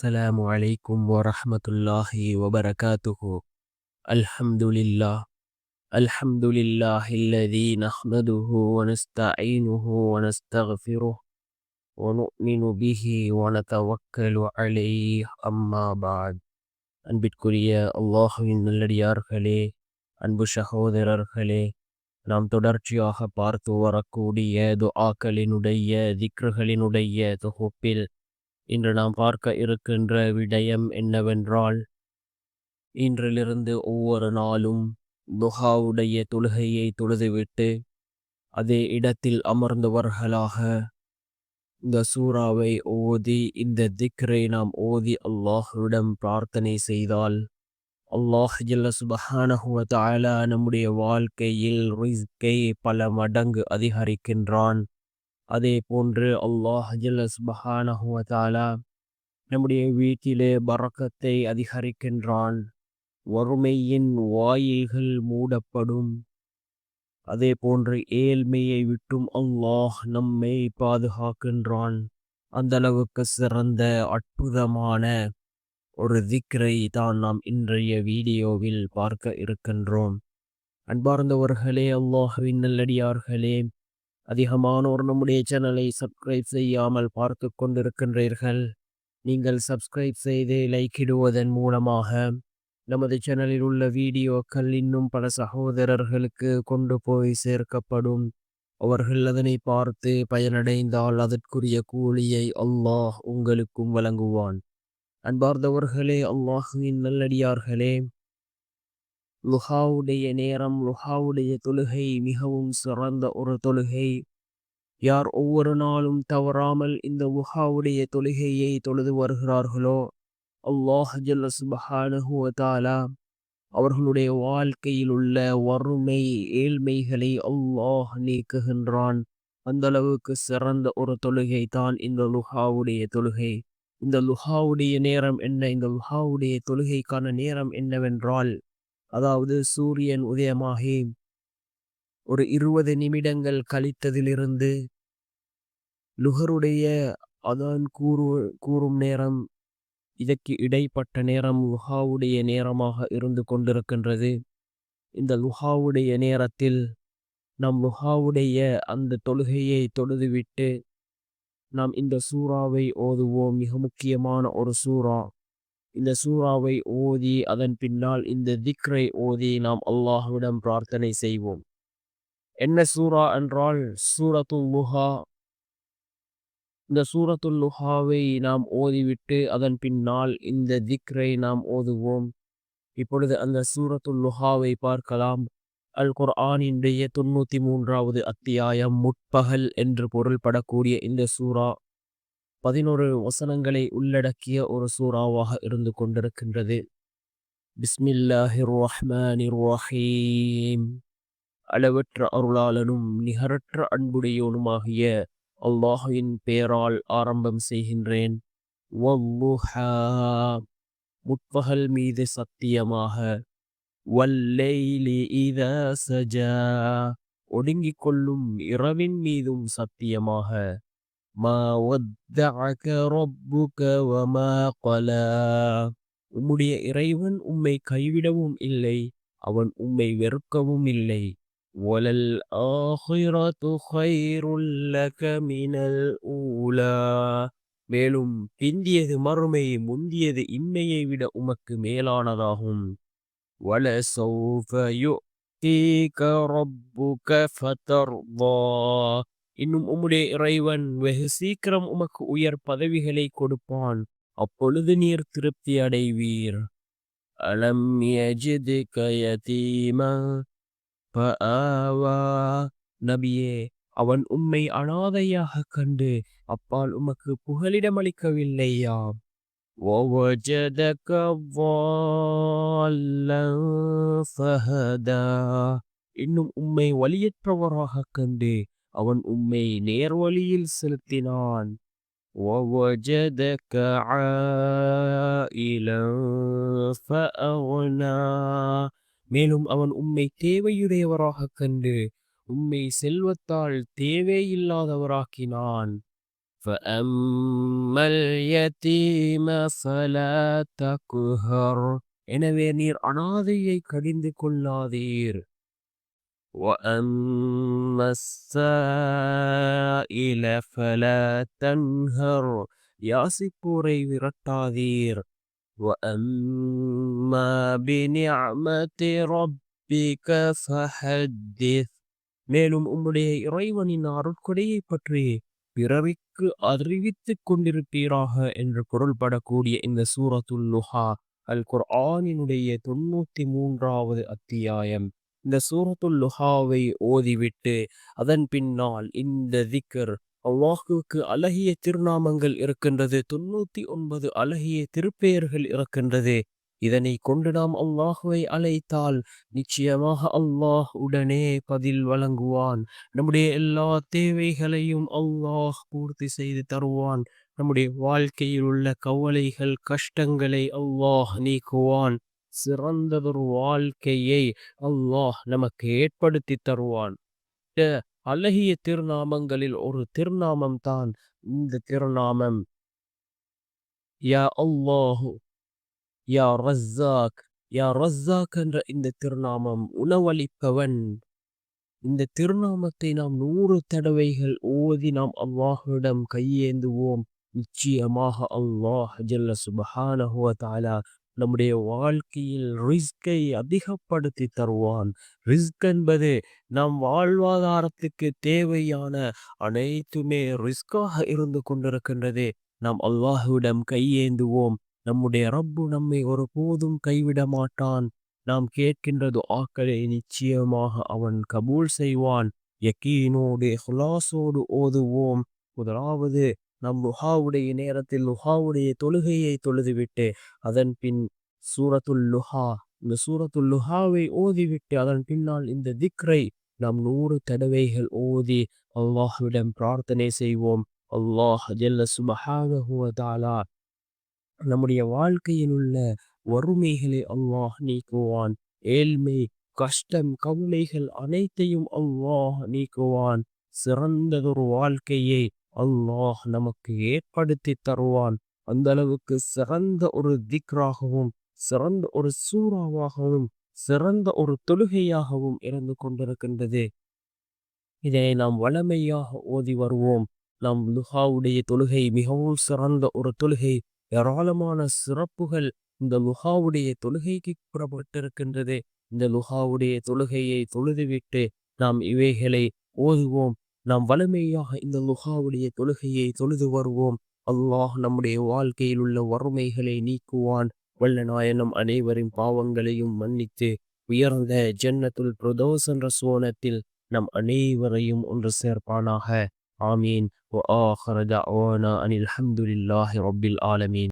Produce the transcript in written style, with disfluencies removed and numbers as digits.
السلام عليكم ورحمة الله وبركاته. الحمد لله. الحمد لله الذي نحمده ونستعينه ونستغفره ونؤمن به ونتوكل عليه أما بعد. அன்பிற்குரிய அல்லாஹுவின் நல்லடியார்களே, அன்பு சகோதரர்களே, நாம் தொடர்ச்சியாக பார்த்து வரக்கூடிய துஆக்களினுடைய திக்ருகளினுடைய தொகுப்பில் இன்று நாம் பார்க்க இருக்கின்ற விடயம் என்னவென்றால், இன்றிலிருந்து ஒவ்வொரு நாளும் துஹாவுடைய தொழுகையை தொழுதுவிட்டு அதே இடத்தில் அமர்ந்தவர்களாக இந்த சூறாவை ஓதி இந்த திக்ரை நாம் ஓதி அல்லாஹ்விடம் பிரார்த்தனை செய்தால் அல்லாஹ் ஜல்ல சுப்ஹானஹு வ தஆலா நம்முடைய வாழ்க்கையில் ரிஸ்கை பல மடங்கு அதிகரிக்கின்றான். அதே போன்று அல்லாஹ் ஜல்ல சுப்ஹானஹு வ தஆலா நம்முடைய வீட்டிலே பரக்கத்தை அதிகரிக்கின்றான். வறுமையின் வாயில்கள் மூடப்படும். அதே போன்று ஏழ்மையை விட்டும் அல்லாஹ் நம்மை பாதுகாக்கின்றான். அந்த அளவுக்கு சிறந்த அற்புதமான ஒரு திக்ரை தான் நாம் இன்றைய வீடியோவில் பார்க்க இருக்கின்றோம். அன்பார்ந்தவர்களே, அல்லாஹ்வின் நல்லடியார்களே, அதிகமானோர் நம்முடைய சேனலை சப்ஸ்கிரைப் செய்யாமல் பார்த்து கொண்டிருக்கின்றீர்கள். நீங்கள் சப்ஸ்கிரைப் செய்து லைக்கிடுவதன் மூலமாக நமது சேனலில் உள்ள வீடியோக்கள் இன்னும் பல சகோதரர்களுக்கு கொண்டு போய் சேர்க்கப்படும். அவர்கள் அதனை பார்த்து பயனடைந்தால் அதற்குரிய கூலியை அல்லாஹ் உங்களுக்கும் வழங்குவான். அன்பார்ந்தவர்களே, அல்லாஹுவின் நல்லடியார்களே, லுஹாவுடைய நேரம், லுஹாவுடைய தொழுகை மிகவும் சிறந்த ஒரு தொழுகை. யார் ஒவ்வொரு நாளும் தவறாமல் இந்த லுஹாவுடைய தொழுகையை தொழுது வருகிறார்களோ, அல்லாஹ் ஜல்ல சுப்ஹானஹு வ தஆலா அவர்களுடைய வாழ்க்கையில் உள்ள வறுமை ஏழ்மைகளை அல்லாஹ் நீக்குகின்றான். அந்த அளவுக்கு சிறந்த ஒரு தொழுகை தான் இந்த லுஹாவுடைய தொழுகை. இந்த லுஹாவுடைய நேரம் என்ன? இந்த லுஹாவுடைய தொழுகைக்கான நேரம் என்னவென்றால், அதாவது சூரியன் உதயமாகி ஒரு 20 நிமிடங்கள் கழித்ததிலிருந்து லுஹருடைய அதான் கூறும் நேரம், இதற்கு இடைப்பட்ட நேரம் லுஹாவுடைய நேரமாக இருந்து கொண்டிருக்கின்றது. இந்த லுஹாவுடைய நேரத்தில் நாம் லுஹாவுடைய அந்த தொழுகையை தொழுதுவிட்டு நாம் இந்த சூறாவை ஓதுவோம். மிக முக்கியமான ஒரு சூறா. இந்த சூறாவை ஓதி அதன் பின்னால் இந்த திக்ரை ஓதி நாம் அல்லாஹ்விடம் பிரார்த்தனை செய்வோம். என்ன சூறா என்றால் சூரத்துல் லுஹா. இந்த சூரத்துல் லுஹாவை நாம் ஓதிவிட்டு அதன் பின்னால் இந்த திக்ரை நாம் ஓதுவோம். இப்பொழுது அந்த சூரத்துல் லுஹாவை பார்க்கலாம். அல் குர்ஆனினுடைய 93வது அத்தியாயம், முற்பகல் என்று பொருள்படக்கூடிய இந்த சூரா 11 வசனங்களை உள்ளடக்கிய ஒரு சூறாவாக இருந்து கொண்டிருக்கின்றது. பிஸ்மில்லாஹிர் ரஹ்மானிர் ரஹீம். அளவற்ற அருளாளனும் நிகரற்ற அன்புடையோனுமாகிய அல்லாஹ்வின் பெயரால் ஆரம்பம் செய்கின்றேன். வல்லுஹா, முற்பகல் மீது சத்தியமாக. வல்லைலி இதா சஜா, ஒடுங்கிக் கொள்ளும் இரவின் மீதும் சத்தியமாக. மா வத்தஅக ரப்புக வமா கலா, உம்முடைய இறைவன் உம்மை கைவிடவும் இல்லை, அவன் உம்மை வெறுக்கவும் இல்லை. வலல் ஆஹிரத்து கைருல் லக மினல் ஊலா, மேலும் பிந்தியது மறுமை முந்தியது இம்மையை விட உமக்கு மேலானதாகும். வலசௌஃப யு'தீக ரப்புக ஃபதர்தா, இன்னும் உம்முடைய இறைவன் வெகு சீக்கிரம் உமக்கு உயர் பதவிகளை கொடுப்பான், அப்பொழுது நீர் திருப்தி அடைவீர். அலம் யஜித்க யதீமா ஃபஆவா, நபியே, அவன் உம்மை அனாதையாக கண்டு அப்பால் உமக்கு புகலிடமளிக்கவில்லையா? وَوَجَدَكَ ضَالًّا فَهَدَى, இன்னும் உம்மை வழியற்றவராக கண்டு அவன் உம்மை நேர்வழியில் செலுத்தினான். وَوَجَدَكَ عَائِلًا فَأَغْنَى, மேலும் அவன் உம்மை தேவையுடையவராக கண்டு உம்மை செல்வத்தால் தேவையில்லாதவராக்கினான். فَأَمَّا الْيَتِيمَ فَلَا تَقْهَرْ எனவே நீர் அனாதையை கடிந்து கொள்ளாதீர். وَأَمَّا السَّائِلَ فَلَا تَنْهَرْ யாசிப்போரை விரட்டாதீர். وَأَمَّا بِنِعْمَةِ رَبِّكَ فَحَدِّثْ மேலும் உம்முடைய இறைவனின் அருட்கொடையைப் பற்றி பிறருக்கு அறிவித்துக் கொண்டிருப்பீராக என்று பொருள்படக்கூடிய இந்த சூரத்துல் லுஹா அல் குர்ஆனினுடைய 93வது அத்தியாயம். இந்த சூரத்துல் லுஹாவை ஓதிவிட்டு அதன் பின்னால் இந்த திக்ர், அல்லாஹுவுக்கு அழகிய திருநாமங்கள் இருக்கின்றது, 99 அழகிய திருப்பெயர்கள் இருக்கின்றது. இதனை கொண்டு நாம் அல்லாஹுவை அழைத்தால் நிச்சயமாக அல்லாஹ் உடனே பதில் வழங்குவான். நம்முடைய எல்லா தேவைகளையும் அல்லாஹ் பூர்த்தி செய்து தருவான். நம்முடைய வாழ்க்கையில் உள்ள கவலைகள், கஷ்டங்களை அல்லாஹ் நீக்குவான். சிறந்ததொரு வாழ்க்கையை அல்லாஹ் நமக்கு ஏற்படுத்தி தருவான். இந்த அழகிய திருநாமங்களில் ஒரு திருநாமம் தான் இந்த திருநாமம் யா அல்லாஹு யா ரஸ்ஸாக். யா ரஸ்ஸாக் என்ற இந்த திருநாமம் உணவளிப்பவன். இந்த திருநாமத்தை நாம் 100 தடவைகள் ஓதி நாம் அல்லாஹ்விடம் கையேந்துவோம். நிச்சயமாக அல்லாஹ் ஜல்ல சுப்ஹானஹு வ தஆலா நம்முடைய வாழ்க்கையில் ரிஸ்கை அதிகப்படுத்தி தருவான். ரிஸ்க் என்பது நம் வாழ்வாதாரத்துக்கு தேவையான அனைத்துமே ரிஸ்காக இருந்து கொண்டிருக்கின்றது. நாம் அல்லாஹ்விடம் கையேந்துவோம். நம்முடைய ரப்பு நம்மை ஒருபோதும் கைவிட மாட்டான். நாம் கேட்கின்ற துஆக்களை நிச்சயமாக அவன் கபூல் செய்வான். யக்கீனோடு இஹ்லாஸோடு ஓதுவோம். முதலாவது நம் லுஹாவுடைய நேரத்தில் லுஹாவுடைய தொழுகையை தொழுதுவிட்டு அதன் பின் சூரத்துல் லுஹா, இந்த சூரத்துல் லுஹாவை ஓதிவிட்டு அதன் பின்னால் இந்த திக்ரை நாம் 100 தடவைகள் ஓதி அல்லாஹ்விடம் பிரார்த்தனை செய்வோம். அல்லாஹ் ஜல்ல சுப்ஹானஹு வ தஆலா நம்முடைய வாழ்க்கையில் உள்ள வறுமைகளை அல்லாஹ் நீக்குவான். ஏழ்மை, கஷ்டம், கவலைகள் அனைத்தையும் அல்லாஹ் நீக்குவான். சிறந்ததொரு வாழ்க்கையை அல்லாஹ் நமக்கு ஏற்படுத்தி தருவான். அந்த அளவுக்கு சிறந்த ஒரு திக்ராகவும், சிறந்த ஒரு சூறாவாகவும், சிறந்த ஒரு தொழுகையாகவும் இருந்து கொண்டிருக்கின்றது. இதனை நாம் வழமையாக ஓதி வருவோம். நம் லுஹாவுடைய தொழுகை மிகவும் சிறந்த ஒரு தொழுகை. ஏராளமான சிறப்புகள் இந்த லுஹாவுடைய தொழுகைக்கு கூறப்பட்டிருக்கின்றது. இந்த லுஹாவுடைய தொழுகையை தொழுதுவிட்டு நாம் இவைகளை ஓதுவோம். நாம் வலிமையாக இந்த லுஹாவுடைய தொழுகையை தொழுது வருவோம். அல்லாஹ் நம்முடைய வாழ்க்கையில் உள்ள வறுமைகளை நீக்குவான். வல்ல நாயனம் அனைவரின் பாவங்களையும் மன்னித்து உயர்ந்த ஜன்னத்துல் பிரதோஸ் என்ற சோனத்தில் நம் அனைவரையும் ஒன்று சேர்ப்பானாக. ஆமீன். وآخر دعوانا أن الحمد لله رب العالمين.